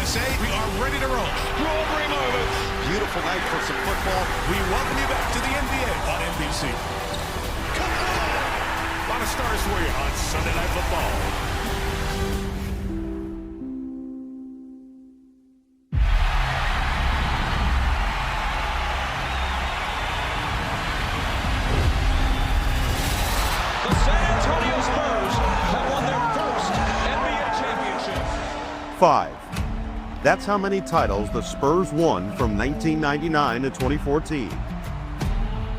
say we are ready to roll. Roll moment. Beautiful night for some football. We welcome you back to the NBA on NBC. Come on! A lot of stars for you on Sunday Night Football. San Antonio Spurs have won their first NBA championship. 5. That's how many titles the Spurs won from 1999 to 2014.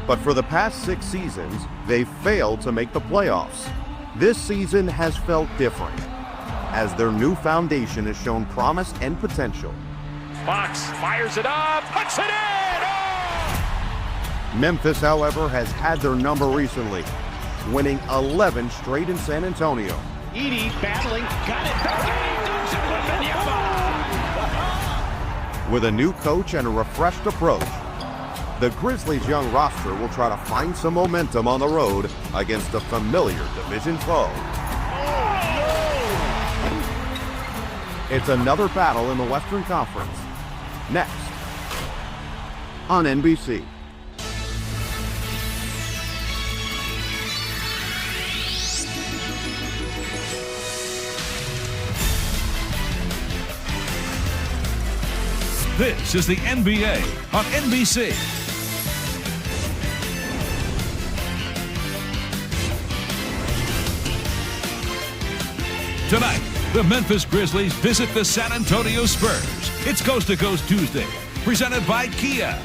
But for the past 6 seasons, they've failed to make the playoffs. This season has felt different, as their new foundation has shown promise and potential. Fox fires it up, puts it in! Oh! Memphis, however, has had their number recently, winning 11 straight in San Antonio. Edie battling, got it back, and he does it with With a new coach and a refreshed approach, the Grizzlies' young roster will try to find some momentum on the road against a familiar division foe. It's another battle in the Western Conference. Next on NBC. This is the NBA on NBC. Tonight, the Memphis Grizzlies visit the San Antonio Spurs. It's Coast to Coast Tuesday, presented by Kia.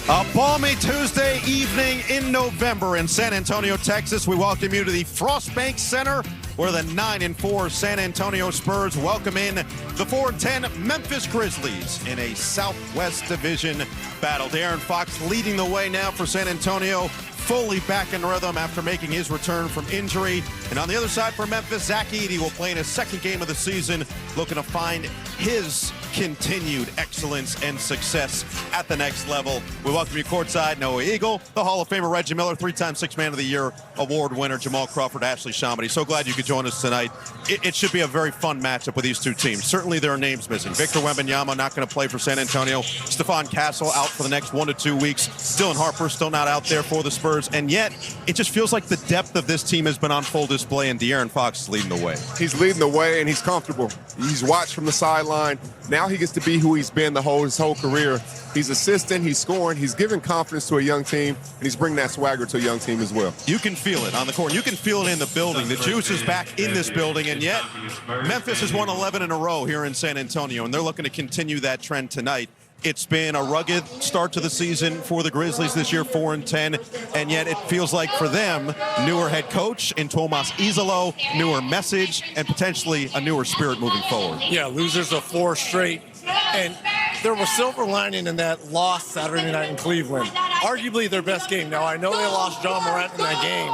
A balmy Tuesday evening in November in San Antonio, Texas. We welcome you to the Frostbank Center, where the 9-4 San Antonio Spurs welcome in the 4-10 Memphis Grizzlies in a Southwest Division battle. De'Aaron Fox leading the way now for San Antonio, fully back in rhythm after making his return from injury. And on the other side for Memphis, Zach Edey will play in his second game of the season, looking to find his continued excellence and success at the next level. We welcome you courtside, Noah Eagle, the Hall of Famer Reggie Miller, 3-time Sixth Man of the Year award winner Jamal Crawford, Ashley Shamedy. So glad you could join us tonight. It should be a very fun matchup with these two teams. Certainly there are names missing. Victor Wembanyama not going to play for San Antonio. Stephon Castle out for the next 1 to 2 weeks. Dylan Harper still not out there for the Spurs. And yet, it just feels like the depth of this team has been on full display, and De'Aaron Fox is leading the way. He's leading the way, and he's comfortable. He's watched from the sideline. Now he gets to be who he's been his whole career. He's assisting, he's scoring, he's giving confidence to a young team, and he's bringing that swagger to a young team as well. You can feel it on the court. You can feel it in the building. The juice is back in this building, and yet Memphis has won 11 in a row here in San Antonio, and they're looking to continue that trend tonight. It's been a rugged start to the season for the Grizzlies this year, 4-10, and yet it feels like for them, newer head coach in Tomas Izalo, newer message, and potentially a newer spirit moving forward. Yeah, losers of 4 straight, and there was silver lining in that loss Saturday night in Cleveland. Arguably their best game. Now, I know they lost John Morant in that game,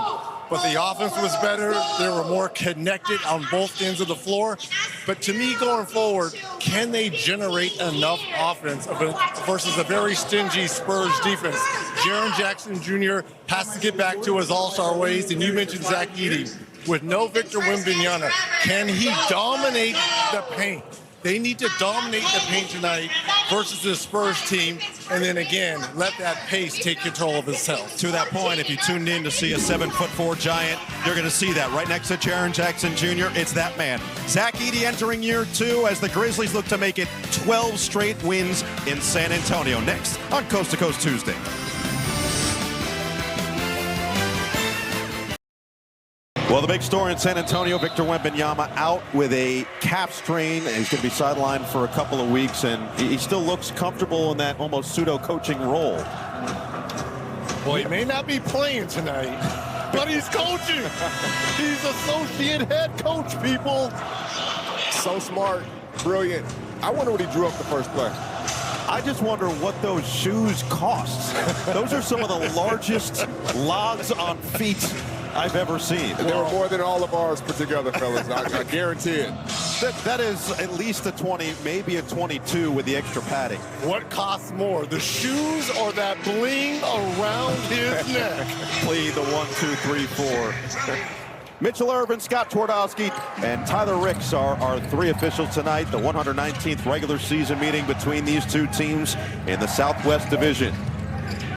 but the offense was better. They were more connected on both ends of the floor. But to me, going forward, can they generate enough offense versus a very stingy Spurs defense? Jaren Jackson Jr. has to get back to his all-star ways, and you mentioned Zach Edey. With no Victor Wembanyama, can he dominate the paint? They need to dominate the paint tonight versus the Spurs team, and then again, let that pace take control of his health. To that point, if you tuned in to see a 7'4" giant, you're going to see that right next to Jaren Jackson Jr. It's that man. Zach Edey entering year 2 as the Grizzlies look to make it 12 straight wins in San Antonio. Next on Coast to Coast Tuesday. Well, the big story in San Antonio, Victor Wembanyama out with a calf strain. He's going to be sidelined for a couple of weeks, and he still looks comfortable in that almost pseudo-coaching role. Well, he may not be playing tonight, but he's coaching. He's associate head coach, people. So smart, brilliant. I wonder what he drew up the first play. I just wonder what those shoes cost. Those are some of the largest logs on feet I've ever seen. And they were more than all of ours put together, fellas. I guarantee it. That is at least a 20, maybe a 22 with the extra padding. What costs more, the shoes or that bling around his neck? Plead the 1, 2, 3, 4. Mitchell Irvin, Scott Twardowski, and Tyler Ricks are our 3 officials tonight. The 119th regular season meeting between these two teams in the Southwest Division.